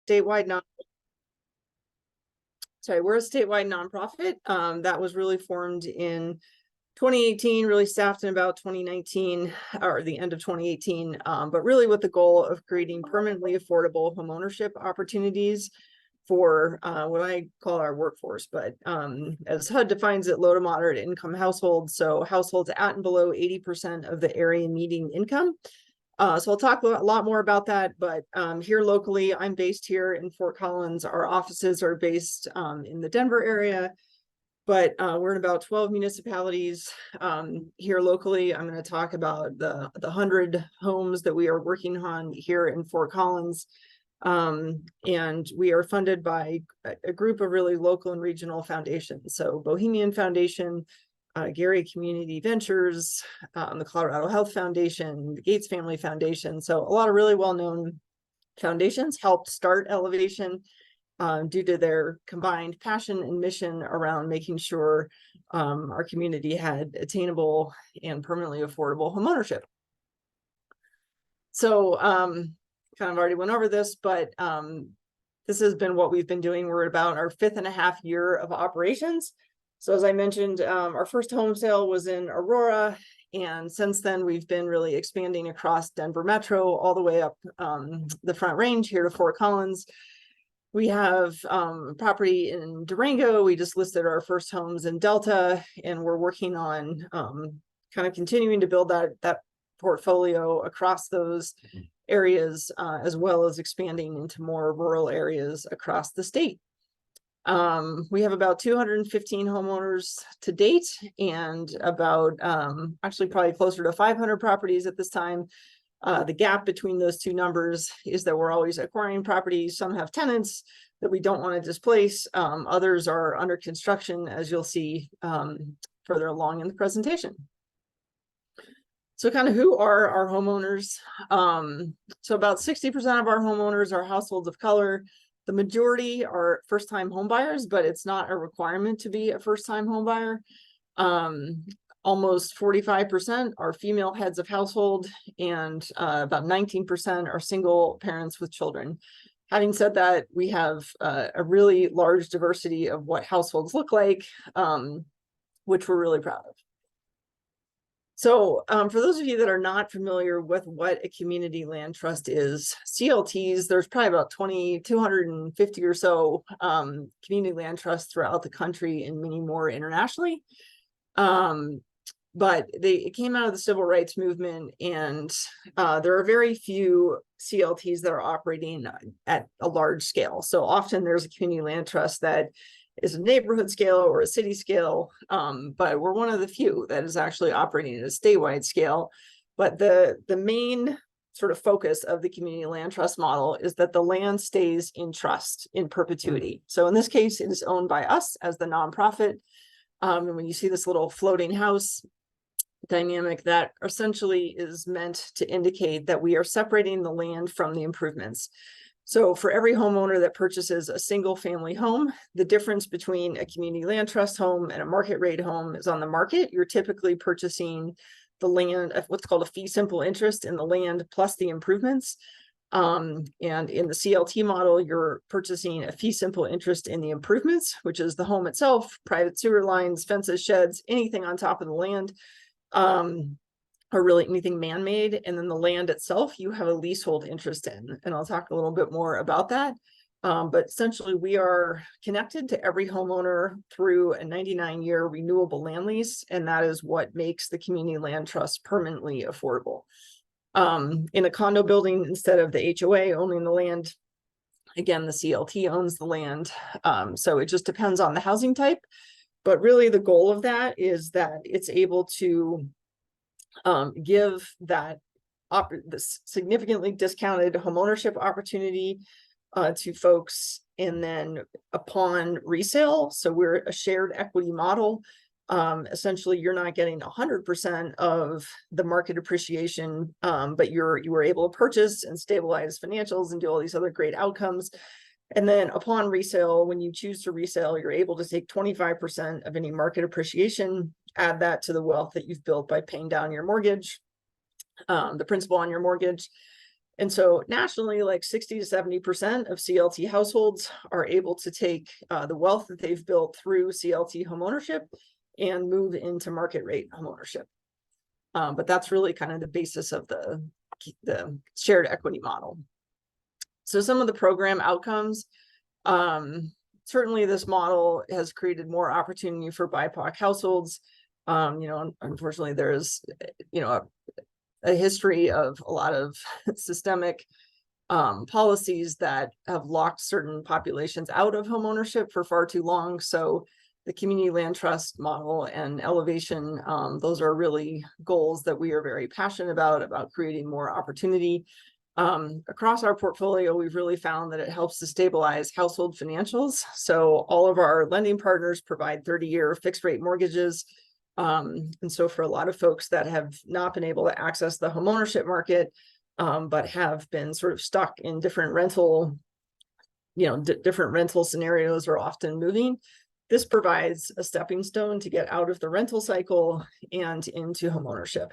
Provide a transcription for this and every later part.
statewide nonprofit that was really formed in 2018, really staffed in about 2019 or the end of 2018, but really with the goal of creating permanently affordable homeownership opportunities for what I call our workforce, but as HUD defines it, low to moderate income households. So households at and below 80% of the area median income. So I'll talk a lot more about that, but here locally, I'm based here in Fort Collins. Our offices are based in the Denver area, but we're in about 12 municipalities here locally. I'm going to talk about the 100 homes that we are working on here in Fort Collins. And we are funded by a group of really local and regional foundations. So Bohemian Foundation, Gary Community Ventures, the Colorado Health Foundation, the Gates Family Foundation. So a lot of really well-known foundations helped start Elevation due to their combined passion and mission around making sure our community had attainable and permanently affordable homeownership. So kind of already went over this, but this has been what we've been doing. We're about our 5.5 year of operations. So as I mentioned, our first home sale was in Aurora, and since then we've been really expanding across Denver Metro all the way up the Front Range here to Fort Collins. We have property in Durango. We just listed our first homes in Delta, and we're working on kind of continuing to build that portfolio across those areas, as well as expanding into more rural areas across the state. We have about 215 homeowners to date, and about actually probably closer to 500 properties at this time. The gap between those two numbers is that we're always acquiring properties. Some have tenants that we don't want to displace. Others are under construction, as you'll see further along in the presentation. So kind of who are our homeowners? So about 60% of our homeowners are households of color. The majority are first-time home buyers, but it's not a requirement to be a first-time home buyer. Almost 45% are female heads of household, and about 19% are single parents with children. Having said that, we have a really large diversity of what households look like, which we're really proud of. So for those of you that are not familiar with what a community land trust is, CLTs, there's probably about 250 or so community land trusts throughout the country and many more internationally. But it came out of the civil rights movement, and there are very few CLTs that are operating at a large scale. So often there's a community land trust that is a neighborhood scale or a city scale, but we're one of the few that is actually operating at a statewide scale. But the main sort of focus of the community land trust model is that the land stays in trust in perpetuity. So in this case, it is owned by us as the nonprofit. And when you see this little floating house dynamic, that essentially is meant to indicate that we are separating the land from the improvements. So for every homeowner that purchases a single family home, the difference between a community land trust home and a market rate home is on the market. You're typically purchasing the land, what's called a fee simple interest in the land plus the improvements. And in the CLT model, you're purchasing a fee simple interest in the improvements, which is the home itself, private sewer lines, fences, sheds, anything on top of the land. Or really anything man-made, and then the land itself you have a leasehold interest in, and I'll talk a little bit more about that. But essentially we are connected to every homeowner through a 99-year renewable land lease, and that is what makes the community land trust permanently affordable. In a condo building, instead of the HOA owning the land, again the CLT owns the land. So it just depends on the housing type, but really the goal of that is that it's able to give that this significantly discounted homeownership opportunity to folks, and then upon resale, so we're a shared equity model. Essentially, you're not getting 100% of the market appreciation, but you were able to purchase and stabilize financials and do all these other great outcomes. And then upon resale, when you choose to resell, you're able to take 25% of any market appreciation, add that to the wealth that you've built by paying down your mortgage, the principal on your mortgage, And so nationally, like 60 to 70% of CLT households are able to take the wealth that they've built through CLT homeownership and move into market rate homeownership. But that's really kind of the basis of the shared equity model. So some of the program outcomes, certainly this model has created more opportunity for BIPOC households. Unfortunately, there's, a history of a lot of systemic policies that have locked certain populations out of homeownership for far too long. So the community land trust model and elevation, those are really goals that we are very passionate about creating more opportunity. Across our portfolio, we've really found that it helps to stabilize household financials. So all of our lending partners provide 30-year fixed rate mortgages. And so for a lot of folks that have not been able to access the homeownership market, but have been sort of stuck in different rental, different rental scenarios or often moving, this provides a stepping stone to get out of the rental cycle and into homeownership.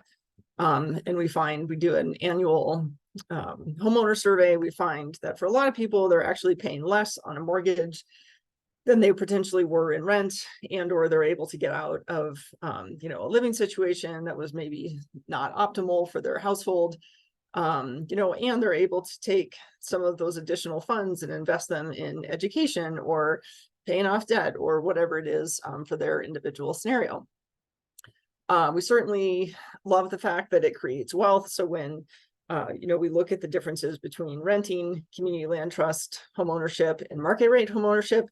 And we do an annual homeowner survey. We find that for a lot of people, they're actually paying less on a mortgage than they potentially were in rent, and or they're able to get out of a living situation that was maybe not optimal for their household, and they're able to take some of those additional funds and invest them in education or paying off debt or whatever it is for their individual scenario. We certainly love the fact that it creates wealth. So when we look at the differences between renting, community land trust, homeownership, and market rate homeownership,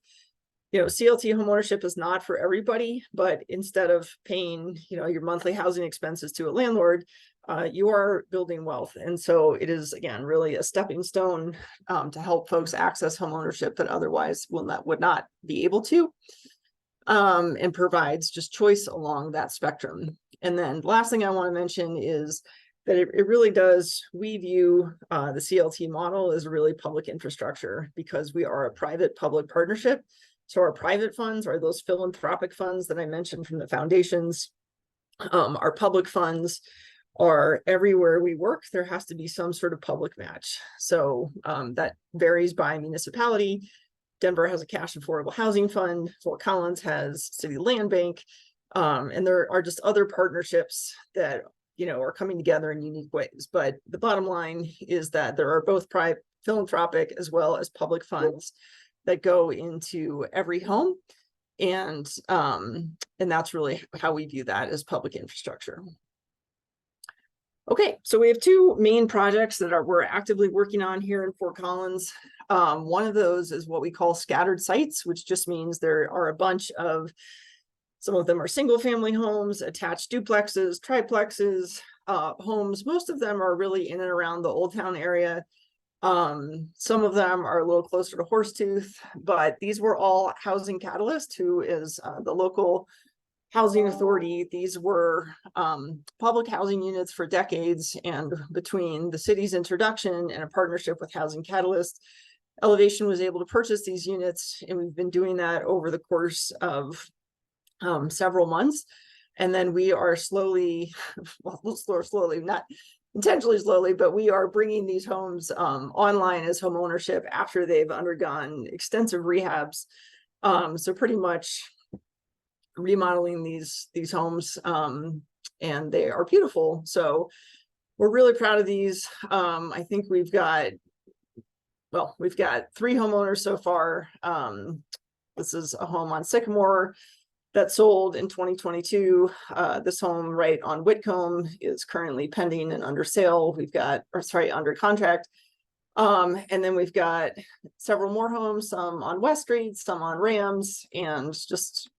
CLT homeownership is not for everybody, but instead of paying, your monthly housing expenses to a landlord, you are building wealth. And so it is, again, really a stepping stone to help folks access homeownership that otherwise would not be able to, and provides just choice along that spectrum. And then the last thing I want to mention is that it really does, we view the CLT model as really public infrastructure because we are a private-public partnership. So our private funds are those philanthropic funds that I mentioned from the foundations. Our public funds are everywhere we work, there has to be some sort of public match. So that varies by municipality. Denver has a cash affordable housing fund. Fort Collins has City Land Bank. And there are just other partnerships that, are coming together in unique ways. But the bottom line is that there are both private philanthropic as well as public funds that go into every home. And that's really how we view that as public infrastructure. Okay, so we have two main projects that we're actively working on here in Fort Collins. One of those is what we call scattered sites, which just means there are a bunch of, some of them are single family homes, attached duplexes, triplexes, homes. Most of them are really in and around the Old Town area. Some of them are a little closer to Horsetooth, but these were all Housing Catalyst, who is the local housing authority. These were public housing units for decades, and between the city's introduction and a partnership with Housing Catalyst, Elevation was able to purchase these units, and we've been doing that over the course of several months. And then we are slowly, not intentionally slowly, but we are bringing these homes online as homeownership after they've undergone extensive rehabs. So pretty much remodeling these homes, and they are beautiful. So we're really proud of these. I think we've got 3 homeowners so far. This is a home on Sycamore that sold in 2022. This home right on Whitcomb is currently pending and under sale. Under contract. And then we've got several more homes, some on West Street, some on Rams, and just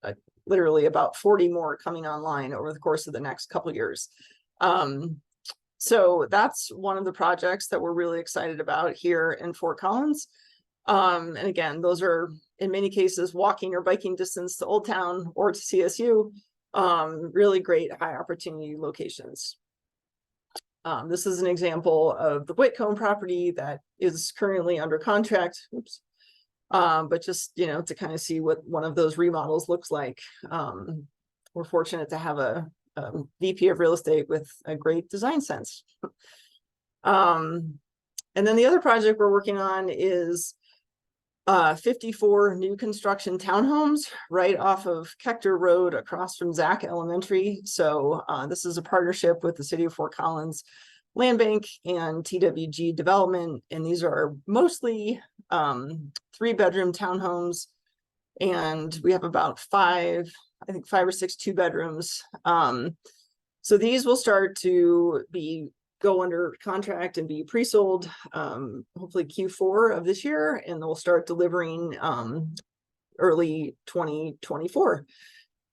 literally about 40 more coming online over the course of the next couple of years. So that's one of the projects that we're really excited about here in Fort Collins. And again, those are in many cases walking or biking distance to Old Town or to CSU. Really great high opportunity locations. This is an example of the Whitcomb property that is currently under contract. Oops. But just, to kind of see what one of those remodels looks like. We're fortunate to have a VP of real estate with a great design sense. And then the other project we're working on is 54 new construction townhomes right off of Kechter Road across from Zach Elementary. So this is a partnership with the City of Fort Collins Land Bank and TWG Development. And these are mostly 3-bedroom townhomes. And we have about 5 or 6 2-bedrooms. So these will start to go under contract and be pre-sold hopefully Q4 of this year, and they'll start delivering early 2024.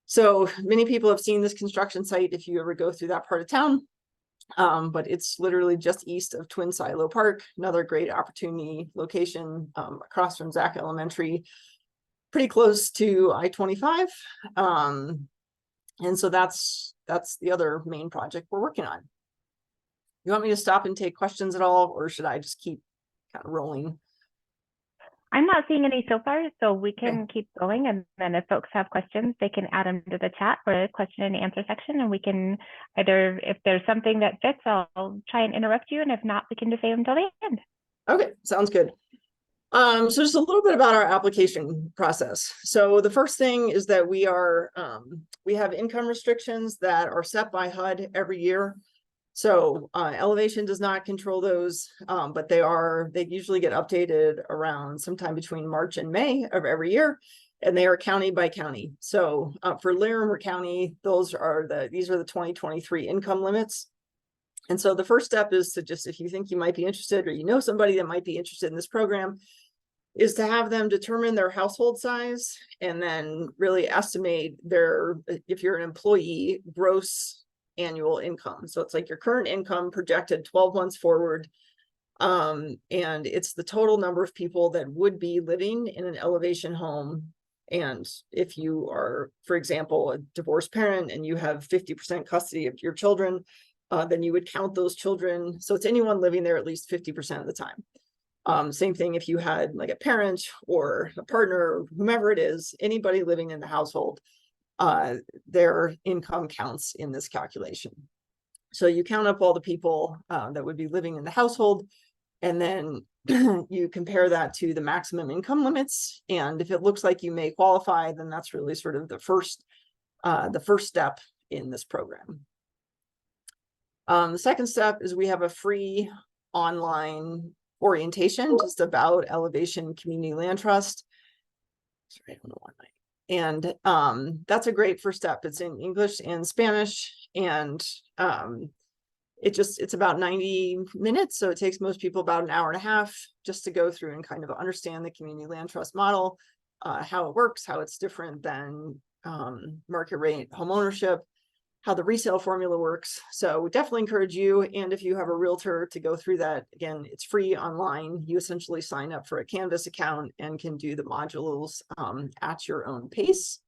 So many people have seen this construction site if you ever go through that part of town, but it's literally just east of Twin Silo Park, another great opportunity location across from Zach Elementary, pretty close to I-25. And so that's the other main project we're working on. You want me to stop and take questions at all, or should I just keep kind of rolling? I'm not seeing any so far, so we can keep going. And then if folks have questions, they can add them to the chat or the question and answer section. And we can either, if there's something that fits, I'll try and interrupt you. And if not, we can just save them till the end. Okay, sounds good. So just a little bit about our application process. So the first thing is that we have income restrictions that are set by HUD every year. So elevation does not control those, but they usually get updated around sometime between March and May of every year, and they are county by county. So for Larimer County, these are the 2023 income limits. And so the first step is to just, if you think you might be interested, or you know somebody that might be interested in this program, is to have them determine their household size and then really estimate if you're an employee, gross annual income. So it's like your current income projected 12 months forward. And it's the total number of people that would be living in an elevation home. And if you are, for example, a divorced parent and you have 50% custody of your children, then you would count those children. So it's anyone living there at least 50% of the time. Same thing if you had like a parent or a partner, or whomever it is, anybody living in the household, their income counts in this calculation. So you count up all the people that would be living in the household, and then you compare that to the maximum income limits. And if it looks like you may qualify, then that's really sort of the first step in this program. The second step is we have a free online orientation just about Elevation Community Land Trust. Sorry, I don't know why and that's a great first step. It's in English and Spanish, and it's about 90 minutes. So it takes most people about an hour and a half just to go through and kind of understand the community land trust model, how it works, how it's different than market rate homeownership, how the resale formula works. So we definitely encourage you. And if you have a realtor, to go through that. Again, it's free online. You essentially sign up for a Canvas account and can do the modules at your own pace.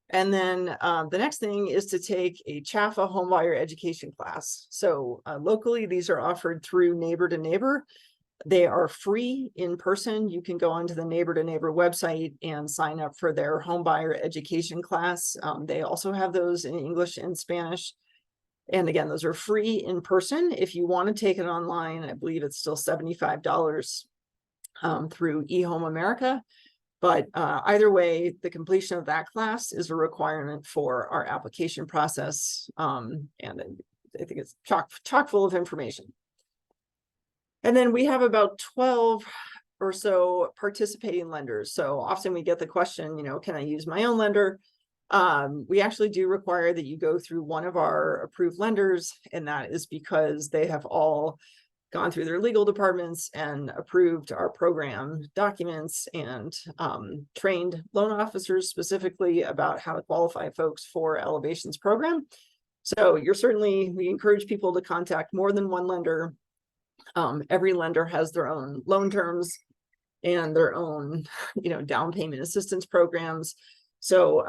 And then the next thing is to take a CHAFA homebuyer education class. So locally, these are offered through Neighbor to Neighbor. They are free in person. You can go onto the Neighbor to Neighbor website and sign up for their homebuyer education class. They also have those in English and Spanish. And again, those are free in person. If you want to take it online, I believe it's still $75 through eHome America. But either way, the completion of that class is a requirement for our application process. And I think it's chock full of information. And then we have about 12 or so participating lenders. So often we get the question, can I use my own lender? We actually do require that you go through one of our approved lenders, and that is because they have all gone through their legal departments and approved our program documents and trained loan officers specifically about how to qualify folks for Elevation's program. So we encourage people to contact more than one lender. Every lender has their own loan terms and their own, down payment assistance programs. So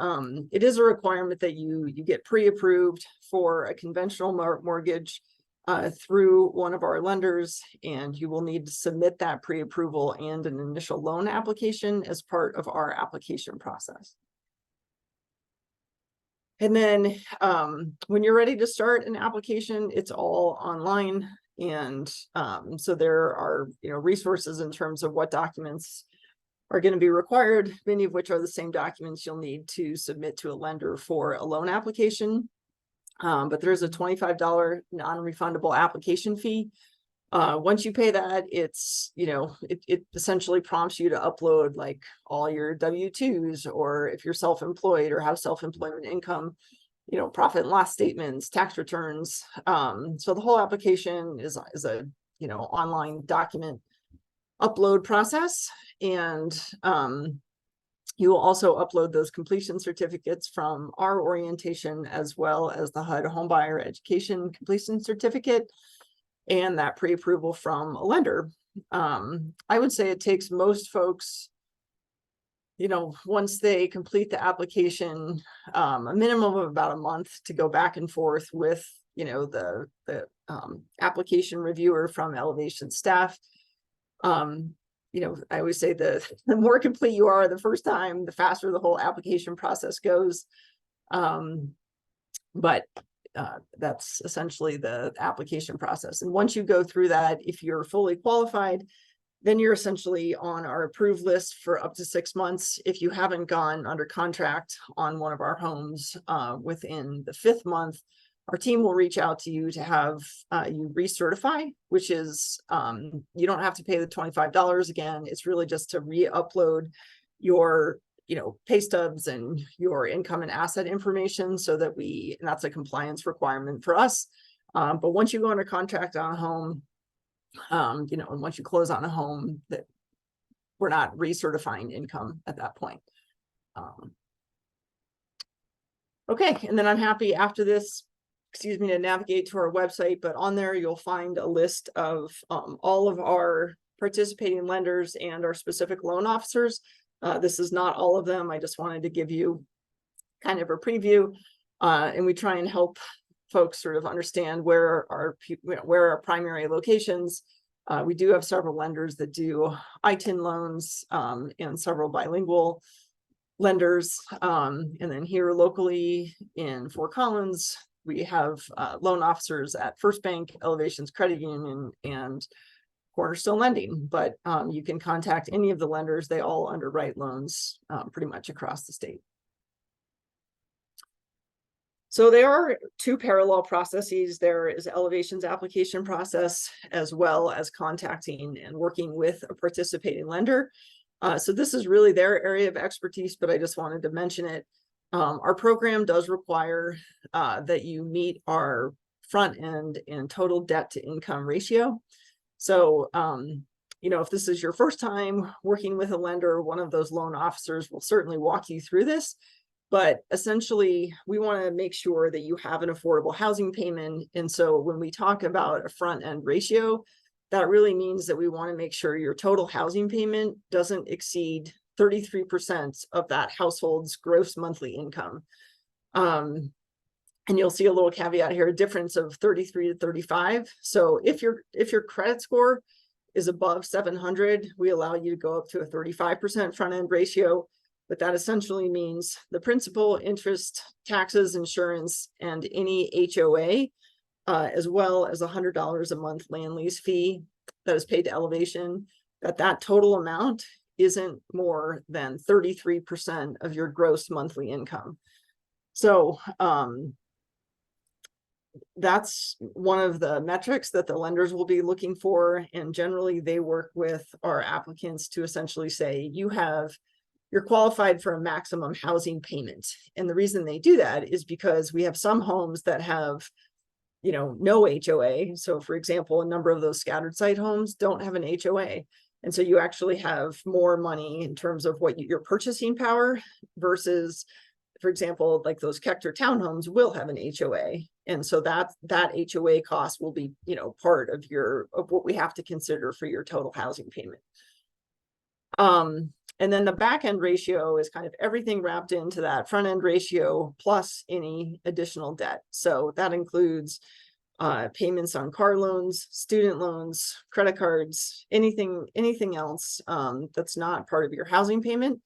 it is a requirement that you get pre-approved for a conventional mortgage through one of our lenders, and you will need to submit that pre-approval and an initial loan application as part of our application process. And then when you're ready to start an application, it's all online. And so there are, resources in terms of what documents are going to be required, many of which are the same documents you'll need to submit to a lender for a loan application. But there's a $25 non-refundable application fee. Once you pay that, it's, it essentially prompts you to upload like all your W-2s, or if you're self-employed or have self-employment income, profit and loss statements, tax returns. So the whole application is a, online document upload process. And you will also upload those completion certificates from our orientation, as well as the HUD Homebuyer Education Completion Certificate and that pre-approval from a lender. I would say it takes most folks, once they complete the application, a minimum of about a month to go back and forth with, the application reviewer from Elevation staff. I always say the more complete you are the first time, the faster the whole application process goes. But that's essentially the application process. And once you go through that, if you're fully qualified, then you're essentially on our approved list for up to 6 months. If you haven't gone under contract on one of our homes within the 5th month, our team will reach out to you to have you recertify, which is you don't have to pay the $25 again. It's really just to re-upload your pay stubs and your income and asset information, so that and that's a compliance requirement for us. But once you go under contract on a home, and once you close on a home, that we're not recertifying income at that point. Okay, and then I'm happy after this, to navigate to our website, but on there you'll find a list of all of our participating lenders and our specific loan officers. This is not all of them. I just wanted to give you kind of a preview, and we try and help folks sort of understand where our primary locations. We do have several lenders that do ITIN loans, and several bilingual lenders. And then here locally in Fort Collins, we have loan officers at First Bank, Elevations Credit Union, and Cornerstone Lending. But you can contact any of the lenders. They all underwrite loans pretty much across the state. So there are 2 parallel processes. There is Elevation's application process, as well as contacting and working with a participating lender. So this is really their area of expertise, but I just wanted to mention it. Our program does require that you meet our front end and total debt to income ratio. So, if this is your first time working with a lender, one of those loan officers will certainly walk you through this. But essentially, we want to make sure that you have an affordable housing payment. And so when we talk about a front end ratio, that really means that we want to make sure your total housing payment doesn't exceed 33% of that household's gross monthly income. And you'll see a little caveat here, a difference of 33 to 35. So if your credit score is above 700, we allow you to go up to a 35% front end ratio. But that essentially means the principal, interest, taxes, insurance, and any HOA, as well as $100 a month land lease fee that is paid to Elevation, that total amount isn't more than 33% of your gross monthly income. So that's one of the metrics that the lenders will be looking for. And generally they work with our applicants to essentially say, you're qualified for a maximum housing payment. And the reason they do that is because we have some homes that have, no HOA. So for example, a number of those scattered site homes don't have an HOA. And so you actually have more money in terms of what your purchasing power versus, for example, like those Kechter townhomes will have an HOA. And so that HOA cost will be, part of what we have to consider for your total housing payment. And then the back end ratio is kind of everything wrapped into that front end ratio plus any additional debt. So that includes payments on car loans, student loans, credit cards, anything else that's not part of your housing payment.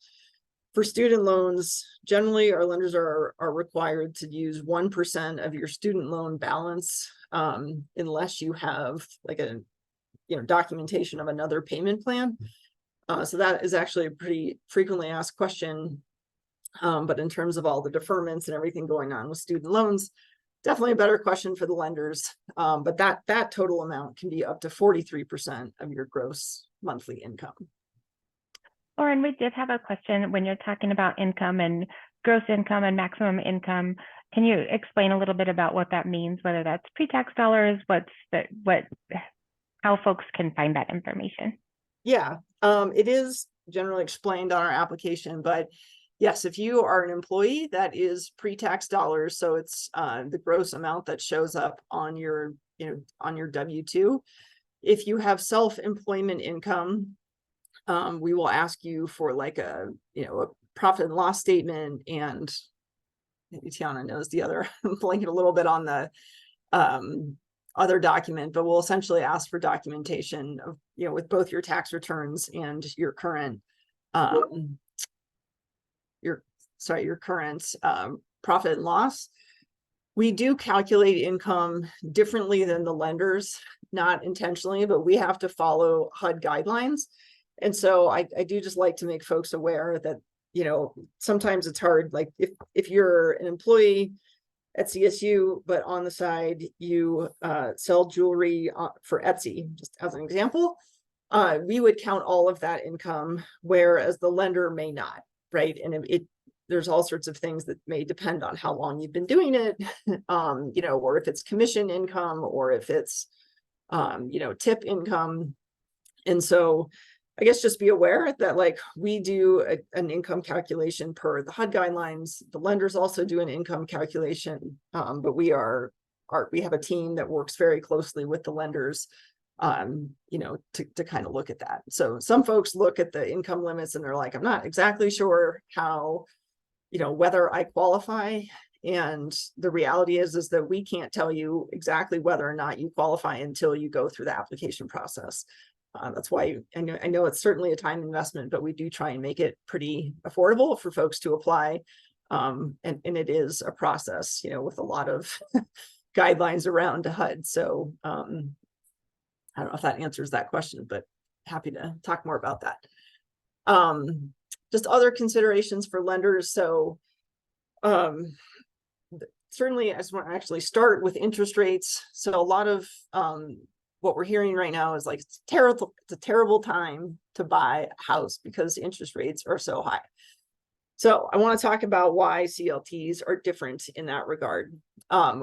For student loans, generally our lenders are required to use 1% of your student loan balance, unless you have like a documentation of another payment plan. So that is actually a pretty frequently asked question. But in terms of all the deferments and everything going on with student loans, definitely a better question for the lenders. But that total amount can be up to 43% of your gross monthly income. Lauren, we did have a question when you're talking about income and gross income and maximum income. Can you explain a little bit about what that means, whether that's pre-tax dollars, how folks can find that information? Yeah, it is generally explained on our application, but yes, if you are an employee, that is pre-tax dollars. So it's the gross amount that shows up on your, on your W-2. If you have self-employment income, we will ask you for like a profit and loss statement, and maybe Tiana knows the other. I'm blanking a little bit on the other document, but we'll essentially ask for documentation of with both your tax returns and your current your current profit and loss. We do calculate income differently than the lenders, not intentionally, but we have to follow HUD guidelines. And so I do just like to make folks aware that, sometimes it's hard. Like if you're an employee at CSU, but on the side, you sell jewelry for Etsy, just as an example, we would count all of that income, whereas the lender may not, right? And there's all sorts of things that may depend on how long you've been doing it, or if it's commission income, or if it's, tip income. And so I guess just be aware that like we do an income calculation per the HUD guidelines. The lenders also do an income calculation, but we have a team that works very closely with the lenders, to kind of look at that. So some folks look at the income limits and they're like, I'm not exactly sure how, whether I qualify. And the reality is that we can't tell you exactly whether or not you qualify until you go through the application process. That's why I know it's certainly a time investment, but we do try and make it pretty affordable for folks to apply. And it is a process, with a lot of guidelines around HUD. So I don't know if that answers that question, but happy to talk more about that. Just other considerations for lenders. So certainly I just want to actually start with interest rates. So a lot of what we're hearing right now is like, it's a terrible time to buy a house because interest rates are so high. So I want to talk about why CLTs are different in that regard.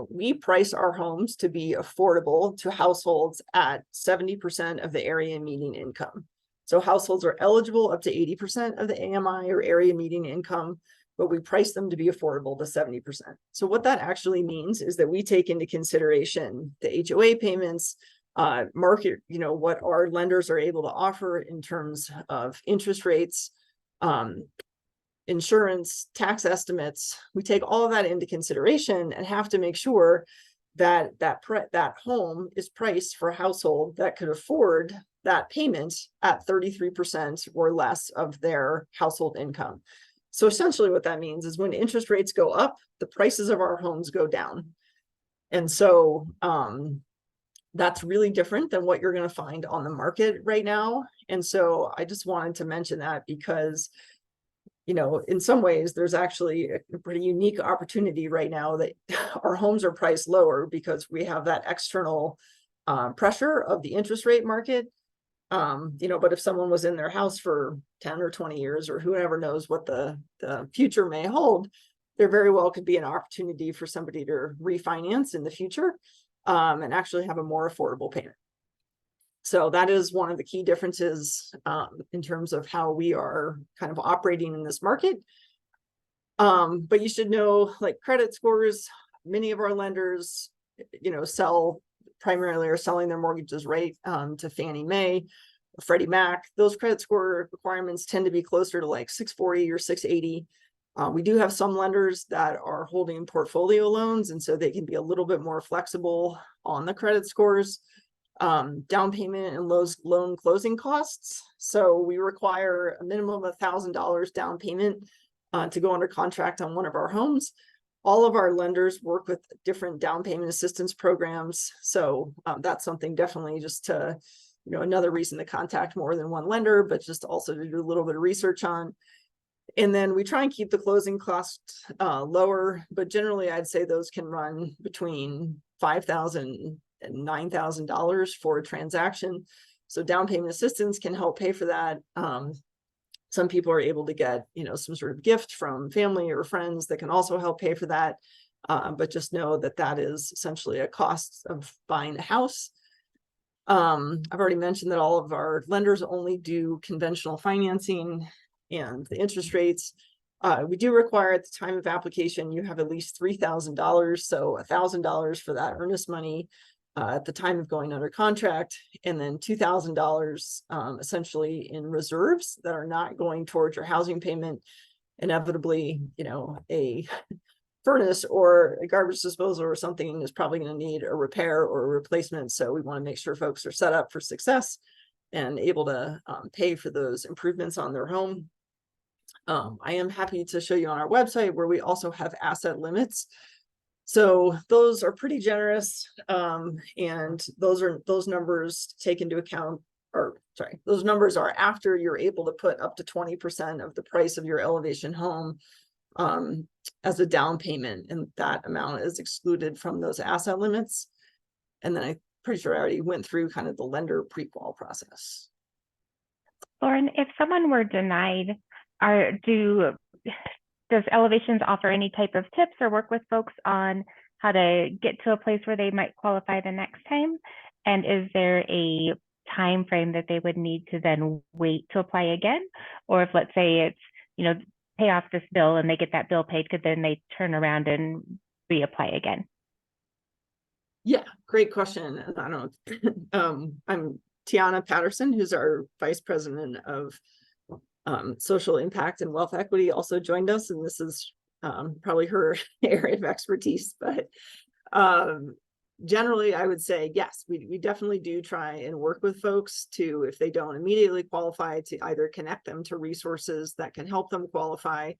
We price our homes to be affordable to households at 70% of the area median income. So households are eligible up to 80% of the AMI or area median income, but we price them to be affordable to 70%. So what that actually means is that we take into consideration the HOA payments, market, what our lenders are able to offer in terms of interest rates, insurance, tax estimates. We take all of that into consideration and have to make sure that that home is priced for a household that could afford that payment at 33% or less of their household income. So essentially what that means is when interest rates go up, the prices of our homes go down. And so that's really different than what you're going to find on the market right now. And so I just wanted to mention that because, in some ways, there's actually a pretty unique opportunity right now that our homes are priced lower because we have that external pressure of the interest rate market. But if someone was in their house for 10 or 20 years, or whoever knows what the future may hold, there very well could be an opportunity for somebody to refinance in the future and actually have a more affordable payment. So that is one of the key differences in terms of how we are kind of operating in this market. But you should know, like credit scores, many of our lenders, primarily are selling their mortgages right to Fannie Mae, Freddie Mac. Those credit score requirements tend to be closer to like 640 or 680. We do have some lenders that are holding portfolio loans, and so they can be a little bit more flexible on the credit scores. down payment and loan closing costs. So we require a minimum of $1,000 down payment to go under contract on one of our homes. All of our lenders work with different down payment assistance programs. So that's something definitely just to, another reason to contact more than one lender, but just also to do a little bit of research on. And then we try and keep the closing costs lower, but generally I'd say those can run between $5,000 and $9,000 for a transaction. So down payment assistance can help pay for that. Some people are able to get, some sort of gift from family or friends that can also help pay for that. But just know that that is essentially a cost of buying a house. I've already mentioned that all of our lenders only do conventional financing, and the interest rates. We do require at the time of application, you have at least $3,000. So $1,000 for that earnest money at the time of going under contract, and then $2,000 essentially in reserves that are not going towards your housing payment. Inevitably, a furnace or a garbage disposal or something is probably going to need a repair or a replacement. So we want to make sure folks are set up for success and able to pay for those improvements on their home. I am happy to show you on our website where we also have asset limits. So those are pretty generous, and those numbers take into account, those numbers are after you're able to put up to 20% of the price of your elevation home as a down payment, and that amount is excluded from those asset limits. And then I'm pretty sure I already went through kind of the lender pre-qual process. Lauren, if someone were denied, does Elevations offer any type of tips or work with folks on how to get to a place where they might qualify the next time? And is there a time frame that they would need to then wait to apply again? Or if, let's say, it's, pay off this bill and they get that bill paid, could then they turn around and reapply again? Yeah, great question. I don't know. I'm Tiana Patterson, who's our Vice President of Social Impact and Wealth Equity, also joined us, and this is probably her area of expertise. But generally, I would say yes, we definitely do try and work with folks to, if they don't immediately qualify, to either connect them to resources that can help them qualify,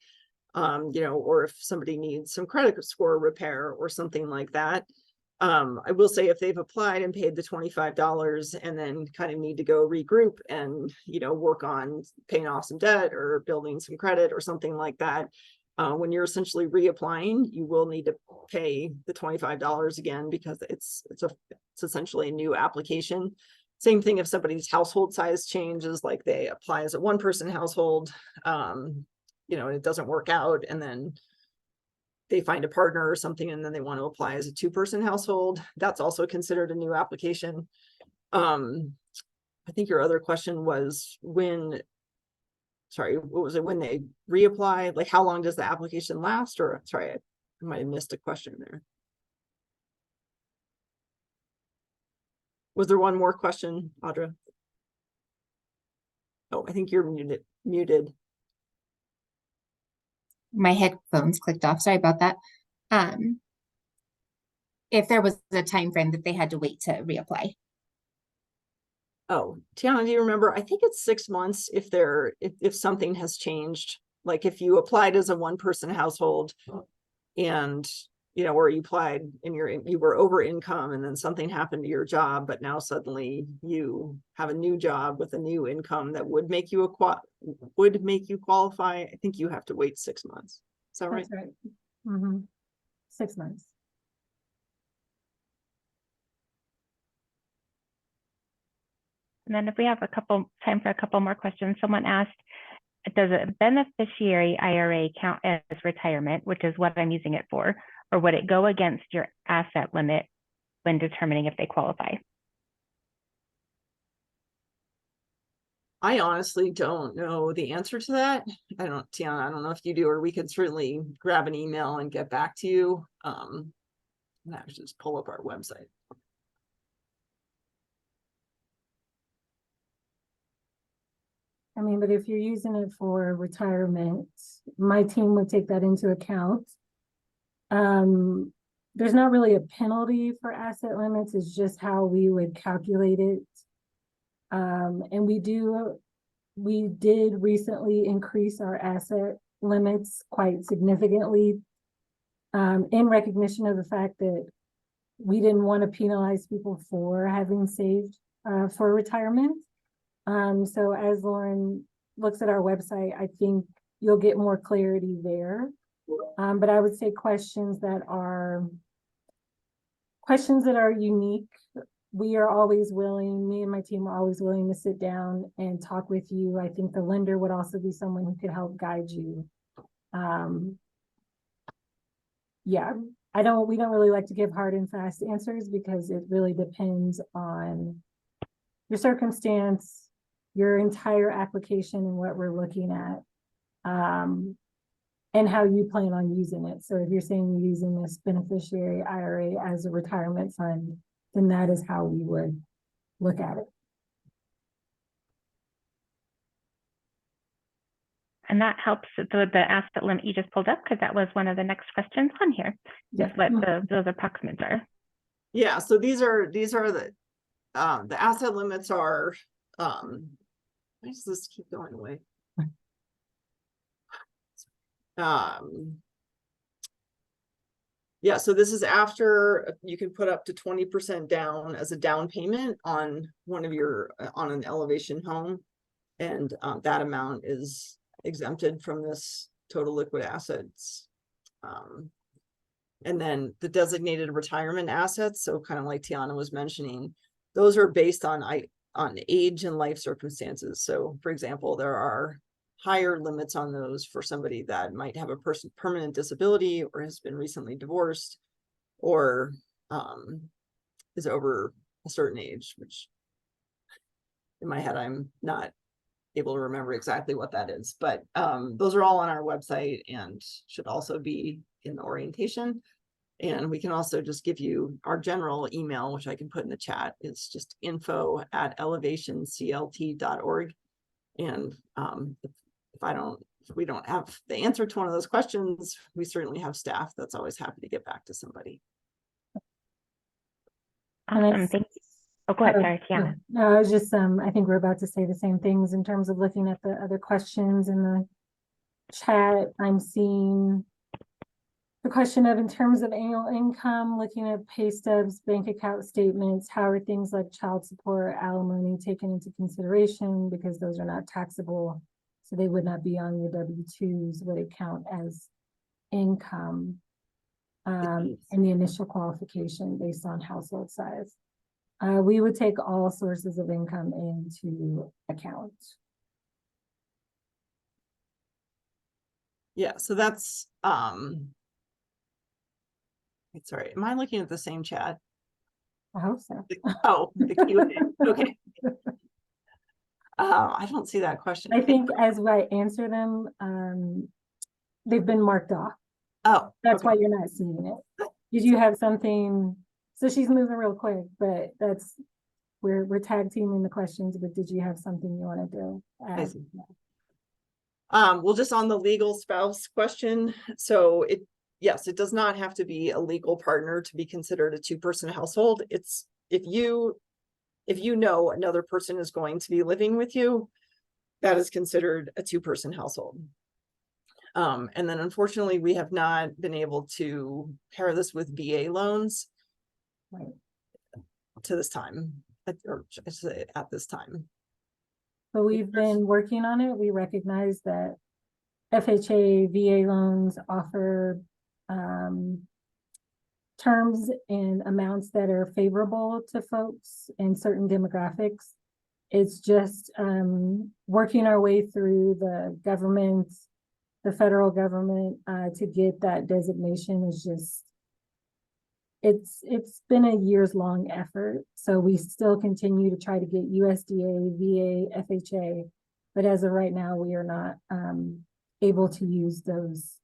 or if somebody needs some credit score repair or something like that. I will say if they've applied and paid the $25 and then kind of need to go regroup and, work on paying off some debt or building some credit or something like that, when you're essentially reapplying, you will need to pay the $25 again, because it's essentially a new application. Same thing if somebody's household size changes, like they apply as a one-person household, and it doesn't work out, and then they find a partner or something, and then they want to apply as a two-person household. That's also considered a new application. I think your other question was what was it, when they reapply? Like, how long does the application last? Or sorry, I might have missed a question there. Was there one more question, Audra? Oh, I think you're muted. My headphones clicked off. Sorry about that. If there was a time frame that they had to wait to reapply. Oh, Tiana, do you remember? I think it's 6 months if something has changed. Like if you applied as a one-person household and or you applied and you were over income, and then something happened to your job, but now suddenly you have a new job with a new income that would make you qualify. I think you have to wait 6 months. Is that right? That's right. Mm-hmm. 6 months. And then if we have time for a couple more questions, someone asked, does a beneficiary IRA count as retirement, which is what I'm using it for, or would it go against your asset limit when determining if they qualify? I honestly don't know the answer to that. Tiana, I don't know if you do, or we could certainly grab an email and get back to you. And actually just pull up our website. I mean, but if you're using it for retirement, my team would take that into account. there's not really a penalty for asset limits, it's just how we would calculate it. And we did recently increase our asset limits quite significantly, in recognition of the fact that we didn't want to penalize people for having saved for retirement. So as Lauren looks at our website, I think you'll get more clarity there. But I would say questions that are unique, we are always willing, me and my team are always willing to sit down and talk with you. I think the lender would also be someone who could help guide you. Yeah, we don't really like to give hard and fast answers because it really depends on your circumstance, your entire application and what we're looking at, and how you plan on using it. So if you're saying you're using this beneficiary IRA as a retirement fund, then that is how we would look at it. And that helps with the asset limit you just pulled up, because that was one of the next questions on here. Yeah. Is what those approximates are. Yeah, so these are the asset limits are, why does this keep going away? Yeah, so this is after you can put up to 20% down as a down payment on one of your, on an elevation home. And that amount is exempted from this total liquid assets. And then the designated retirement assets, so kind of like Tiana was mentioning, those are based on age and life circumstances. So for example, there are higher limits on those for somebody that might have a permanent disability or has been recently divorced or is over a certain age, which in my head, I'm not able to remember exactly what that is, but those are all on our website and should also be in the orientation. And we can also just give you our general email, which I can put in the chat. It's just info@elevationclt.org. And if we don't have the answer to one of those questions, we certainly have staff that's always happy to get back to somebody. Awesome, thank you. Oh, go ahead, sorry, Tiana. No, I was just, I think we're about to say the same things in terms of looking at the other questions in the chat. I'm seeing the question of, in terms of annual income, looking at pay stubs, bank account statements, how are things like child support, alimony taken into consideration, because those are not taxable. So they would not be on your W-2s, would it count as income in the initial qualification based on household size? We would take all sources of income into account. Yeah, so that's sorry, am I looking at the same chat? I hope so. Oh, the Q&A. Okay. I don't see that question. I think as I answer them, they've been marked off. Oh, that's okay. why you're not seeing it. Did you have something? So she's moving real quick, but we're tag teaming the questions. But did you have something you wanted to add? Well, just on the legal spouse question. So yes, it does not have to be a legal partner to be considered a two-person household. It's if you know another person is going to be living with you, that is considered a two-person household. And then unfortunately, we have not been able to pair this with VA loans to this time, or I should say at this time. But we've been working on it. We recognize that FHA, VA loans offer terms and amounts that are favorable to folks in certain demographics. It's just working our way through the government, the federal government, to get that designation is just, it's been a years-long effort. So we still continue to try to get USDA, VA, FHA, but as of right now, we are not able to use those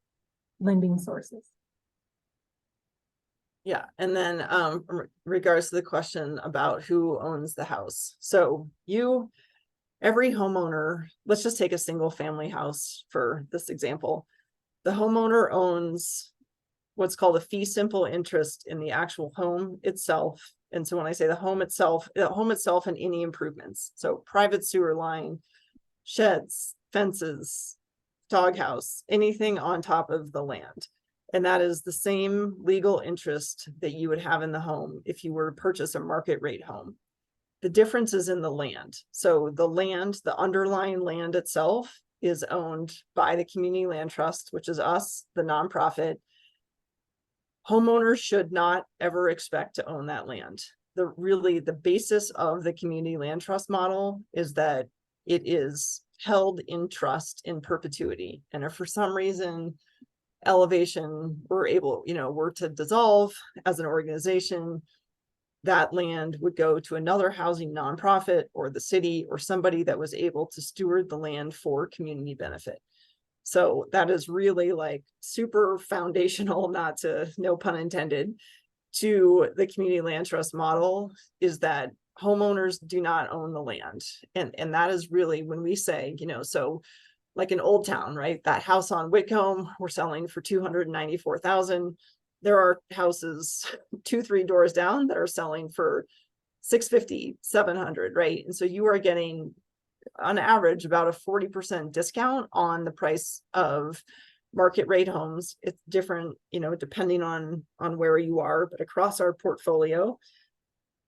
lending sources. Yeah, and then regards to the question about who owns the house. So every homeowner, let's just take a single family house for this example. The homeowner owns what's called a fee simple interest in the actual home itself. And so when I say the home itself and any improvements, so private sewer line, sheds, fences, doghouse, anything on top of the land. And that is the same legal interest that you would have in the home if you were to purchase a market rate home. The difference is in the land. So the land, the underlying land itself, is owned by the Community Land Trust, which is us, the nonprofit. Homeowners should not ever expect to own that land. The basis of the Community Land Trust model is that it is held in trust in perpetuity. And if for some reason elevation were to dissolve as an organization, that land would go to another housing nonprofit or the city or somebody that was able to steward the land for community benefit. So that is really like super foundational, no pun intended, to the Community Land Trust model, is that homeowners do not own the land. And that is really when we say, so like in Old Town, right? That house on Whitcomb, we're selling for $294,000. There are houses 2-3 doors down that are selling for $650, $700, right? And so you are getting on average about a 40% discount on the price of market rate homes. It's different, depending on where you are, but across our portfolio.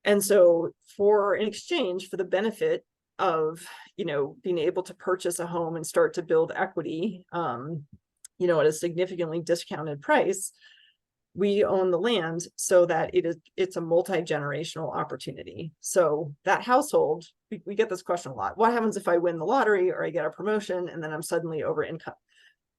And so in exchange for the benefit of, being able to purchase a home and start to build equity, at a significantly discounted price, we own the land so that it's a multi-generational opportunity. So that household, we get this question a lot. What happens if I win the lottery or I get a promotion and then I'm suddenly over income?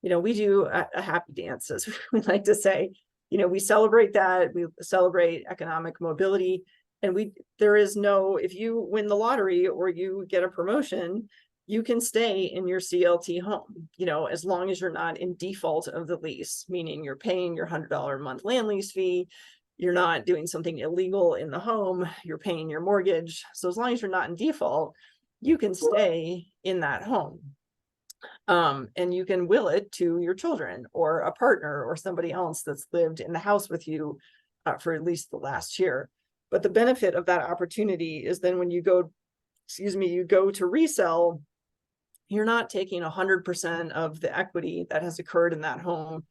We do a happy dance, as we like to say. We celebrate that. We celebrate economic mobility. And if you win the lottery or you get a promotion, you can stay in your CLT home, as long as you're not in default of the lease, meaning you're paying your $100 a month land lease fee, you're not doing something illegal in the home, you're paying your mortgage. So as long as you're not in default, you can stay in that home. And you can will it to your children or a partner or somebody else that's lived in the house with you for at least the last year. But the benefit of that opportunity is then when you go to resell, you're not taking 100% of the equity that has occurred in that home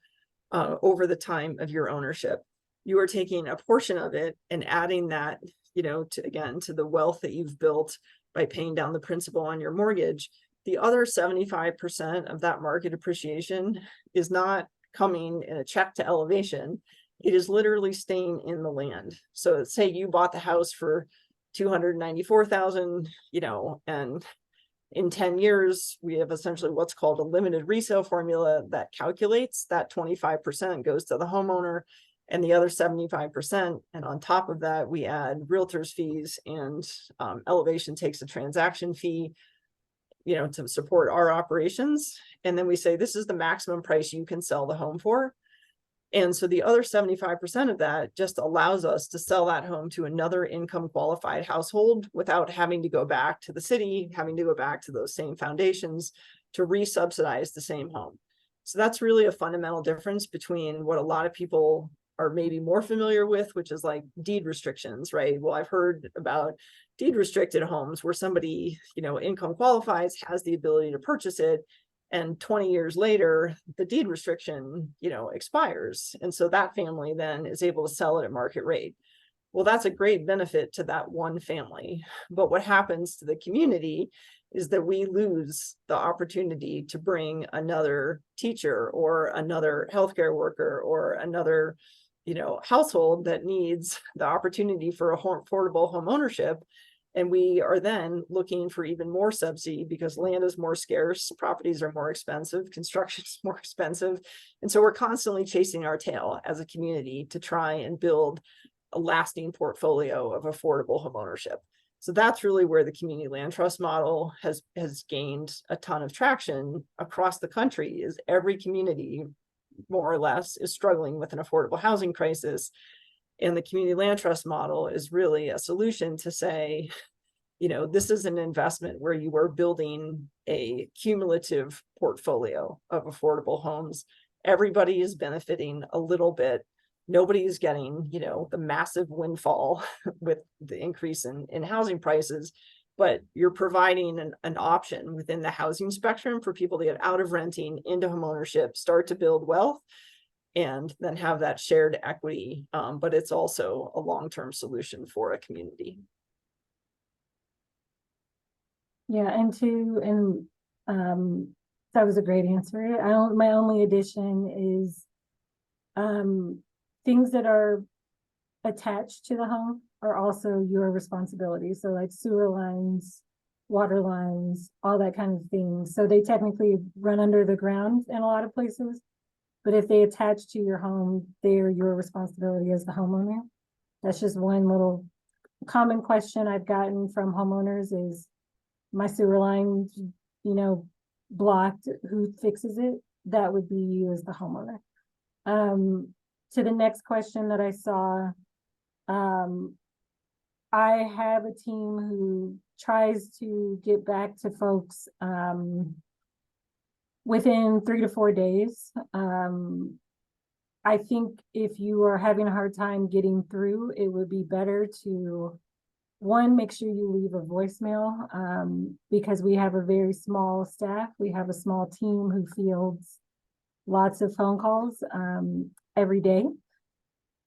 over the time of your ownership. You are taking a portion of it and adding that, to the wealth that you've built by paying down the principal on your mortgage. The other 75% of that market appreciation is not coming in a check to elevation. It is literally staying in the land. So say you bought the house for $294,000, and in 10 years, we have essentially what's called a limited resale formula that calculates that 25% goes to the homeowner and the other 75%. And on top of that, we add realtors fees and elevation takes a transaction fee, to support our operations. And then we say, this is the maximum price you can sell the home for. And so the other 75% of that just allows us to sell that home to another income qualified household without having to go back to the city, having to go back to those same foundations to re-subsidize the same home. So that's really a fundamental difference between what a lot of people are maybe more familiar with, which is like deed restrictions, right? Well, I've heard about deed restricted homes where somebody, income qualifies, has the ability to purchase it. And 20 years later, the deed restriction, expires. And so that family then is able to sell it at market rate. Well, that's a great benefit to that one family. But what happens to the community is that we lose the opportunity to bring another teacher or another healthcare worker or another, household that needs the opportunity for affordable home ownership. And we are then looking for even more subsidy because land is more scarce, properties are more expensive, construction is more expensive. And so we're constantly chasing our tail as a community to try and build a lasting portfolio of affordable home ownership. So that's really where the Community Land Trust model has gained a ton of traction across the country. Is every community, more or less, is struggling with an affordable housing crisis. And the Community Land Trust model is really a solution to say, this is an investment where you are building a cumulative portfolio of affordable homes everybody is benefiting a little bit. Nobody is getting, you know, the massive windfall with the increase in housing prices, but you're providing an option within the housing spectrum for people to get out of renting into homeownership, start to build wealth, and then have that shared equity. But it's also a long-term solution for a community. Yeah, that was a great answer. My only addition is things that are attached to the home are also your responsibility. So like sewer lines, water lines, all that kind of thing. So they technically run under the ground in a lot of places, but if they attach to your home, they're your responsibility as the homeowner. That's just one little common question I've gotten from homeowners is, my sewer line, you know, blocked, who fixes it? That would be you as the homeowner. To the next question that I saw, I have a team who tries to get back to folks within 3 to 4 days. I think if you are having a hard time getting through, it would be better to, one, make sure you leave a voicemail, because we have a very small staff. We have a small team who fields lots of phone calls every day,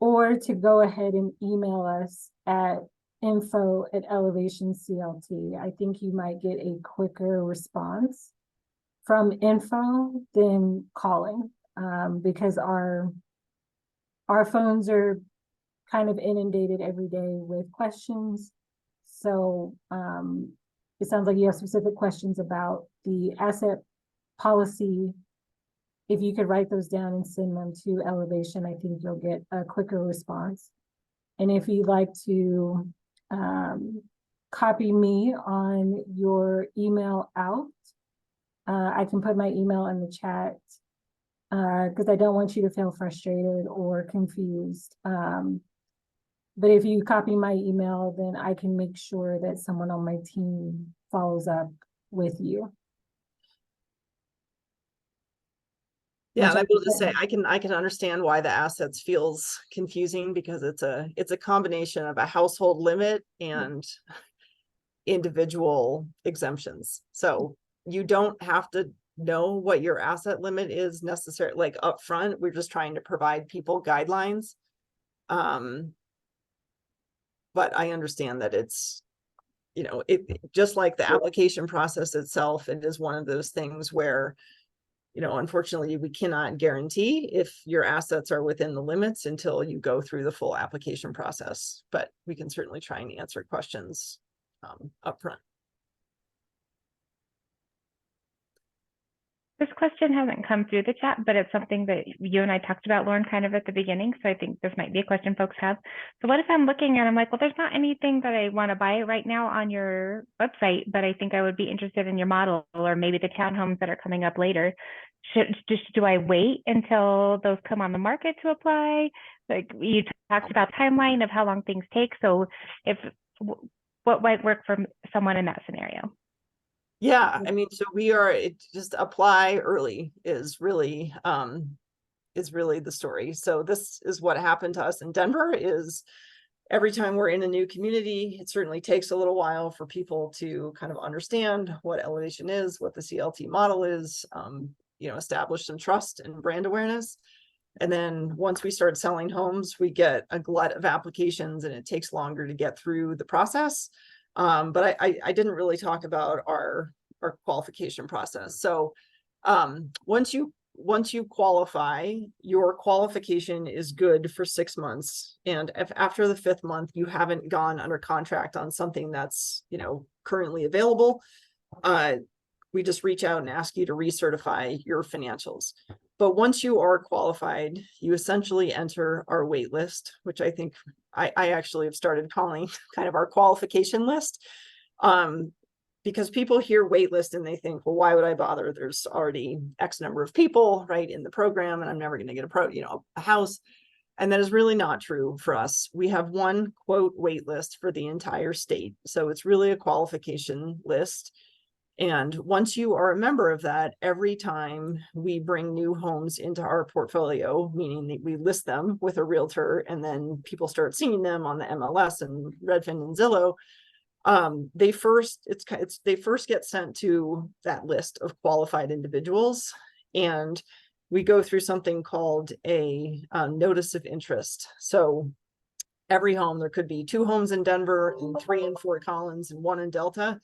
or to go ahead and email us at info@elevationclt. I think you might get a quicker response from info than calling, because our phones are kind of inundated every day with questions. So it sounds like you have specific questions about the asset policy. If you could write those down and send them to Elevation, I think you'll get a quicker response. And if you'd like to copy me on your email out, I can put my email in the chat, because I don't want you to feel frustrated or confused. But if you copy my email, then I can make sure that someone on my team follows up with you. Yeah, and I will just say I can understand why the assets feels confusing, because it's a combination of a household limit and individual exemptions. So you don't have to know what your asset limit is necessarily like upfront. We're just trying to provide people guidelines. But I understand that it's, you know, it just like the application process itself, it is one of those things where, you know, unfortunately, we cannot guarantee if your assets are within the limits until you go through the full application process, but we can certainly try and answer questions upfront. This question hasn't come through the chat, but it's something that you and I talked about, Lauren, kind of at the beginning. So I think this might be a question folks have. So what if I'm looking and I'm like, well, there's not anything that I want to buy right now on your website, but I think I would be interested in your model, or maybe the townhomes that are coming up later. Do I wait until those come on the market to apply? Like you talked about timeline of how long things take. So what might work for someone in that scenario? Yeah, I mean, so just apply early is really the story. So this is what happened to us in Denver. Is every time we're in a new community, it certainly takes a little while for people to kind of understand what Elevation is, what the CLT model is, you know, establish some trust and brand awareness. And then once we start selling homes, we get a glut of applications and it takes longer to get through the process. But I didn't really talk about our qualification process. So once you qualify, your qualification is good for 6 months. And if after the 5th month, you haven't gone under contract on something that's, you know, currently available, we just reach out and ask you to recertify your financials. But once you are qualified, you essentially enter our wait list, which I think I actually have started calling kind of our qualification list. Because people hear wait list and they think, well, why would I bother? There's already X number of people right in the program, and I'm never going to get a house. And that is really not true for us. We have one quote wait list for the entire state. So it's really a qualification list. And once you are a member of that, every time we bring new homes into our portfolio, meaning that we list them with a realtor and then people start seeing them on the MLS and Redfin and Zillow, they first get sent to that list of qualified individuals, and we go through something called a notice of interest. So every home, there could be 2 homes in Denver and 3 in Fort Collins and 1 in Delta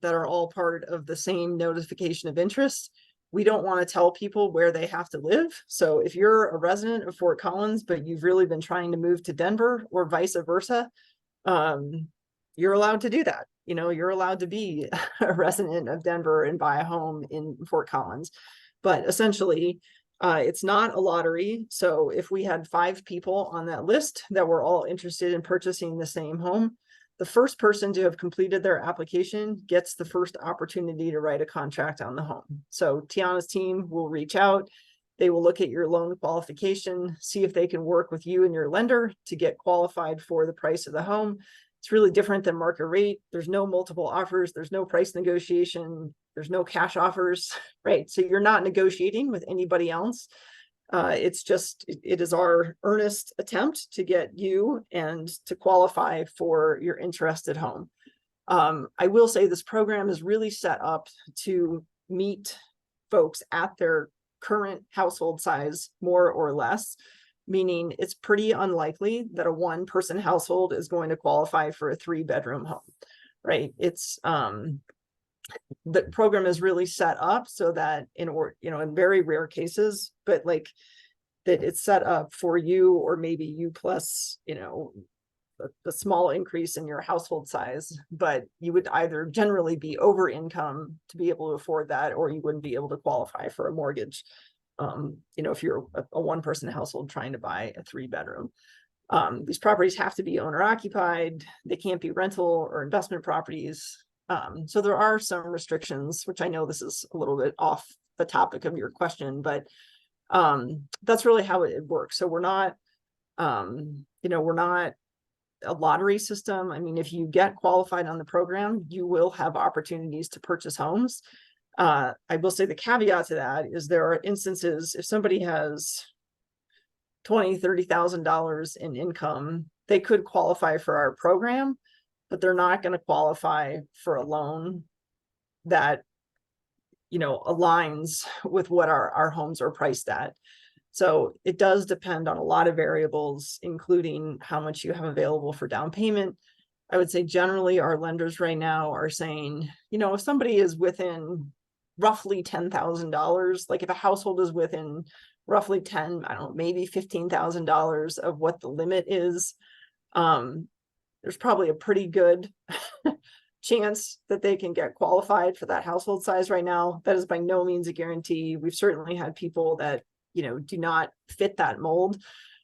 that are all part of the same notification of interest. We don't want to tell people where they have to live. So if you're a resident of Fort Collins, but you've really been trying to move to Denver or vice versa, you're allowed to do that. You know, you're allowed to be a resident of Denver and buy a home in Fort Collins. But essentially, it's not a lottery. So if we had 5 people on that list that were all interested in purchasing the same home, the first person to have completed their application gets the first opportunity to write a contract on the home. So Tiana's team will reach out. They will look at your loan qualification, see if they can work with you and your lender to get qualified for the price of the home. It's really different than market rate. There's no multiple offers. There's no price negotiation. There's no cash offers, right? So you're not negotiating with anybody else. It's just, it is our earnest attempt to get you and to qualify for your interested home. I will say this program is really set up to meet folks at their current household size, more or less, meaning it's pretty unlikely that a 1-person household is going to qualify for a 3-bedroom home, right? It's, the program is really set up so that in very rare cases, but like that it's set up for you, or maybe you plus, the small increase in your household size, but you would either generally be over income to be able to afford that, or you wouldn't be able to qualify for a mortgage. If you're a 1-person household trying to buy a 3-bedroom. These properties have to be owner occupied. They can't be rental or investment properties. So there are some restrictions, which I know this is a little bit off the topic of your question, but that's really how it works. So we're not, we're not a lottery system. I mean, if you get qualified on the program, you will have opportunities to purchase homes. I will say the caveat to that is there are instances if somebody has $20,000, $30,000 in income, they could qualify for our program, but they're not going to qualify for a loan that, aligns with what our homes are priced at. So it does depend on a lot of variables, including how much you have available for down payment. I would say generally our lenders right now are saying, if somebody is within roughly $10,000, like if a household is within roughly maybe $15,000 of what the limit is, there's probably a pretty good chance that they can get qualified for that household size right now. That is by no means a guarantee. We've certainly had people that, do not fit that mold,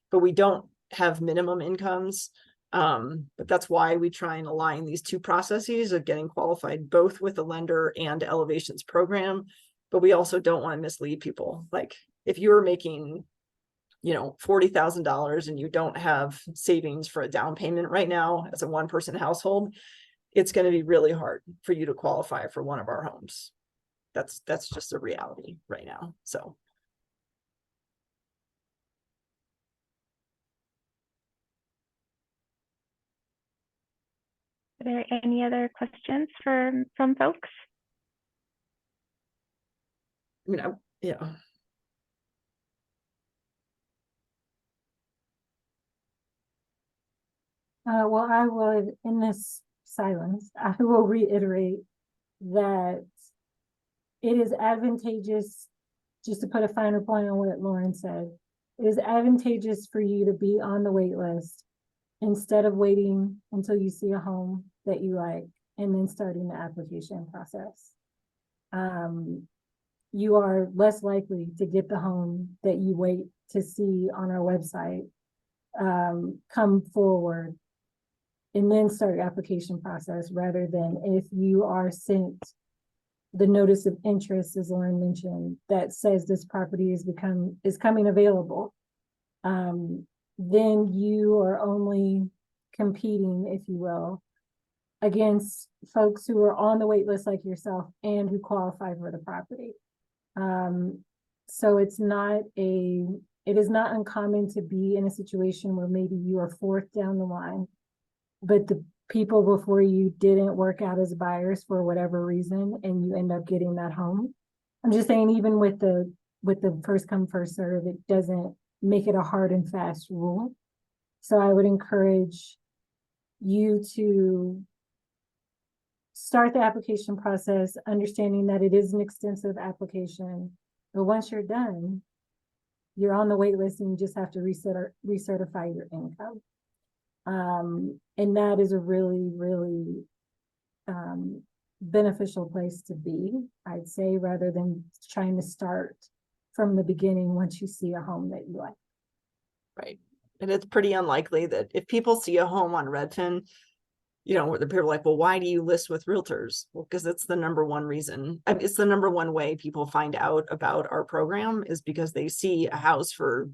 but we don't have minimum incomes. But that's why we try and align these 2 processes of getting qualified both with the lender and Elevation's program. But we also don't want to mislead people. Like if you're making $40,000 and you don't have savings for a down payment right now as a 1-person household, it's going to be really hard for you to qualify for one of our homes. That's just a reality right now. So. Are there any other questions from folks? Yeah. Well, I would, in this silence, I will reiterate that it is advantageous, just to put a finer point on what Lauren said, it is advantageous for you to be on the wait list instead of waiting until you see a home that you like and then starting the application process. You are less likely to get the home that you wait to see on our website come forward and then start your application process, rather than if you are sent the notice of interest, as Lauren mentioned, that says this property is coming available. Then you are only competing, if you will, against folks who are on the wait list like yourself and who qualify for the property. So it is not uncommon to be in a situation where maybe you are fourth down the line, but the people before you didn't work out as buyers for whatever reason, and you end up getting that home. I'm just saying, even with the first come, first serve, it doesn't make it a hard and fast rule. So I would encourage you to start the application process, understanding that it is an extensive application. But once you're done, you're on the wait list and you just have to recertify your income. And that is a really, really beneficial place to be, I'd say, rather than trying to start from the beginning once you see a home that you like. Right. And it's pretty unlikely that if people see a home on Redfin, you know, where the people are like, well, why do you list with realtors? Well, because it's the number one reason. I mean, it's the number one way people find out about our program is because they see a house for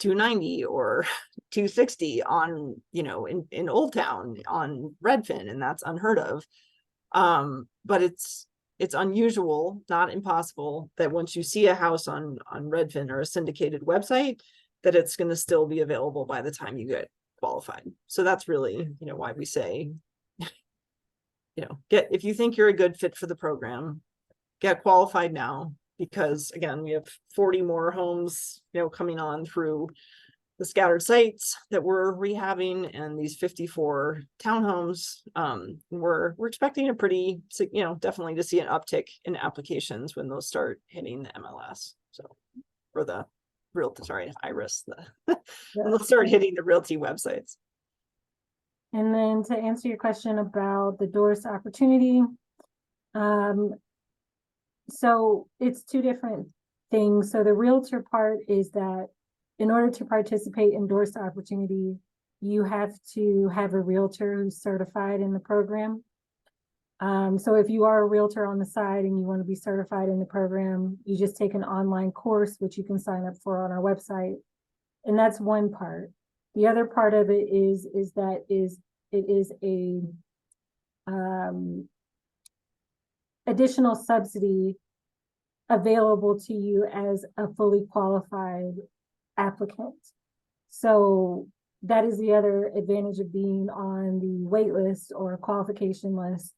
$290 or $260 on, you know, in Old Town on Redfin, and that's unheard of. But it's unusual, not impossible, that once you see a house on Redfin or a syndicated website, that it's going to still be available by the time you get qualified. So that's really, you know, why we say, you know, if you think you're a good fit for the program, get qualified now, because again, we have 40 more homes, you know, coming on through the scattered sites that we're rehabbing, and these 54 townhomes. We're expecting a pretty, you know, definitely to see an uptick in applications when those start hitting the MLS. So, or the IRIS, when they'll start hitting the realty websites. And then to answer your question about the doors to opportunity, so it's two different things. So the realtor part is that in order to participate in doors to opportunity, you have to have a realtor who's certified in the program. So if you are a realtor on the side and you want to be certified in the program, you just take an online course, which you can sign up for on our website. And that's one part. The other part of it is it is a additional subsidy available to you as a fully qualified applicant. So that is the other advantage of being on the wait list or qualification list,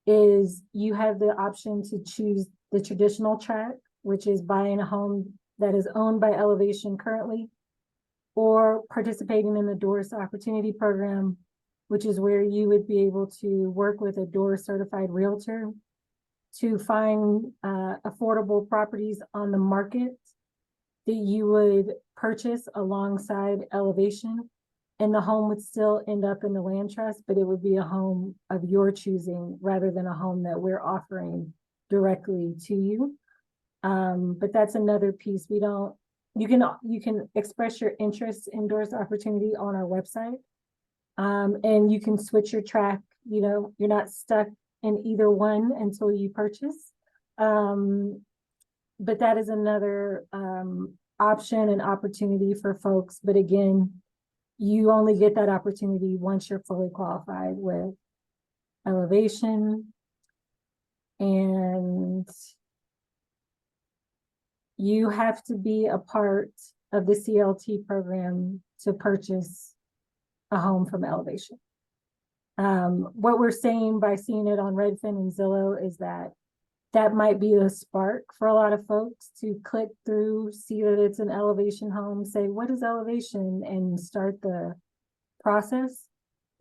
is you have the option to choose the traditional track, which is buying a home that is owned by Elevation currently, or participating in the Doors to Opportunity program, which is where you would be able to work with a Doors certified realtor to find affordable properties on the market that you would purchase alongside Elevation, and the home would still end up in the land trust, but it would be a home of your choosing rather than a home that we're offering directly to you. But that's another piece. You can express your interest in Doors to Opportunity on our website, and you can switch your track. You know, you're not stuck in either one until you purchase. But that is another option and opportunity for folks. But again, you only get that opportunity once you're fully qualified with Elevation, and you have to be a part of the CLT program to purchase a home from Elevation. What we're saying by seeing it on Redfin and Zillow is that might be a spark for a lot of folks to click through, see that it's an Elevation home, say, what is Elevation, and start the process.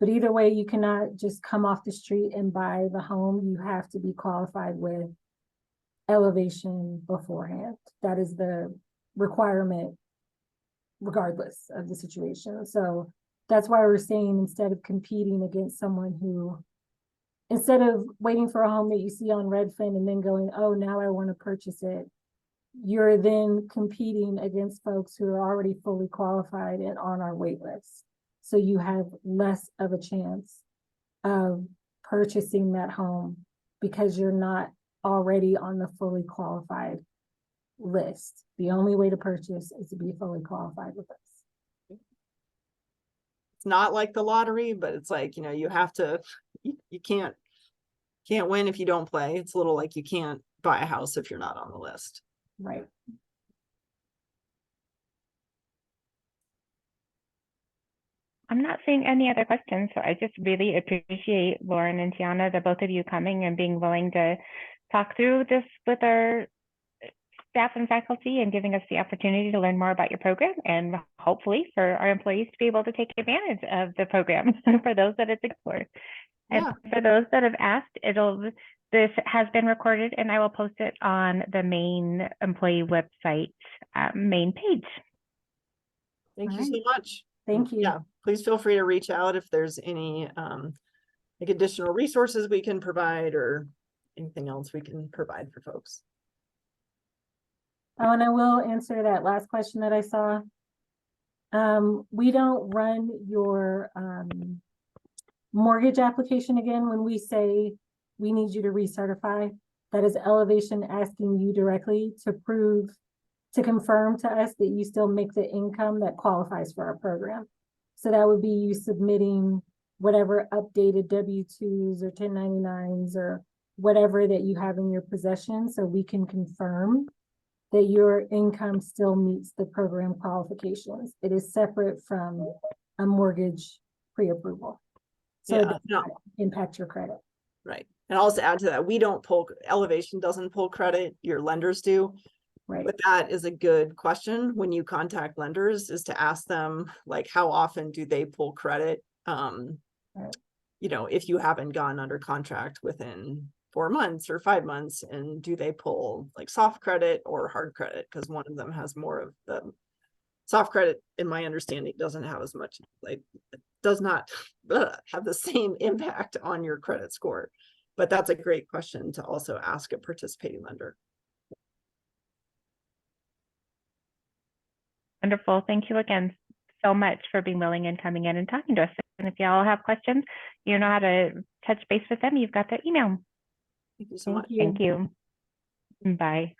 But either way, you cannot just come off the street and buy the home. You have to be qualified with Elevation beforehand. That is the requirement regardless of the situation. So that's why we're saying, instead of competing against someone who, instead of waiting for a home that you see on Redfin and then going, oh, now I want to purchase it, you're then competing against folks who are already fully qualified and on our wait list. So you have less of a chance of purchasing that home because you're not already on the fully qualified list. The only way to purchase is to be fully qualified with us. It's not like the lottery, but it's like, you know, you have to you can't win if you don't play. It's a little like you can't buy a house if you're not on the list. Right. I'm not seeing any other questions, so I just really appreciate Lauren and Tiana, the both of you coming and being willing to talk through this with our staff and faculty and giving us the opportunity to learn more about your program and hopefully for our employees to be able to take advantage of the program for those that it's for. And for those that have asked, this has been recorded and I will post it on the main employee website main page. Thank All you so right. much. Thank you. Yeah, please feel free to reach out if there's any like additional resources we can provide or anything else we can provide for folks. Oh, and I will answer that last question that I saw. We don't run your mortgage application again when we say we need you to recertify. That is Elevation asking you directly to confirm to us that you still make the income that qualifies for our program. So that would be you submitting whatever updated W-2s or 1099s or whatever that you have in your possession so we can confirm that your income still meets the program qualifications. It is separate from a mortgage pre-approval. So it does not impact your credit. Right. And I'll also add to that, we don't pull, Elevation doesn't pull credit, your lenders do. Right. But that is a good question when you contact lenders, is to ask them, like, how often do they pull credit? Right. You know, if you haven't gone under contract within 4 months or 5 months, and do they pull like soft credit or hard credit? Because one of them has more of the soft credit, in my understanding, doesn't have as much, like, does not have the same impact on your credit score. But that's a great question to also ask a participating lender. Wonderful. Thank you again so much for being willing and coming in and talking to us. And if y'all have questions, you know how to touch base with them. You've got their email. Thank you so much. Thank you. Bye.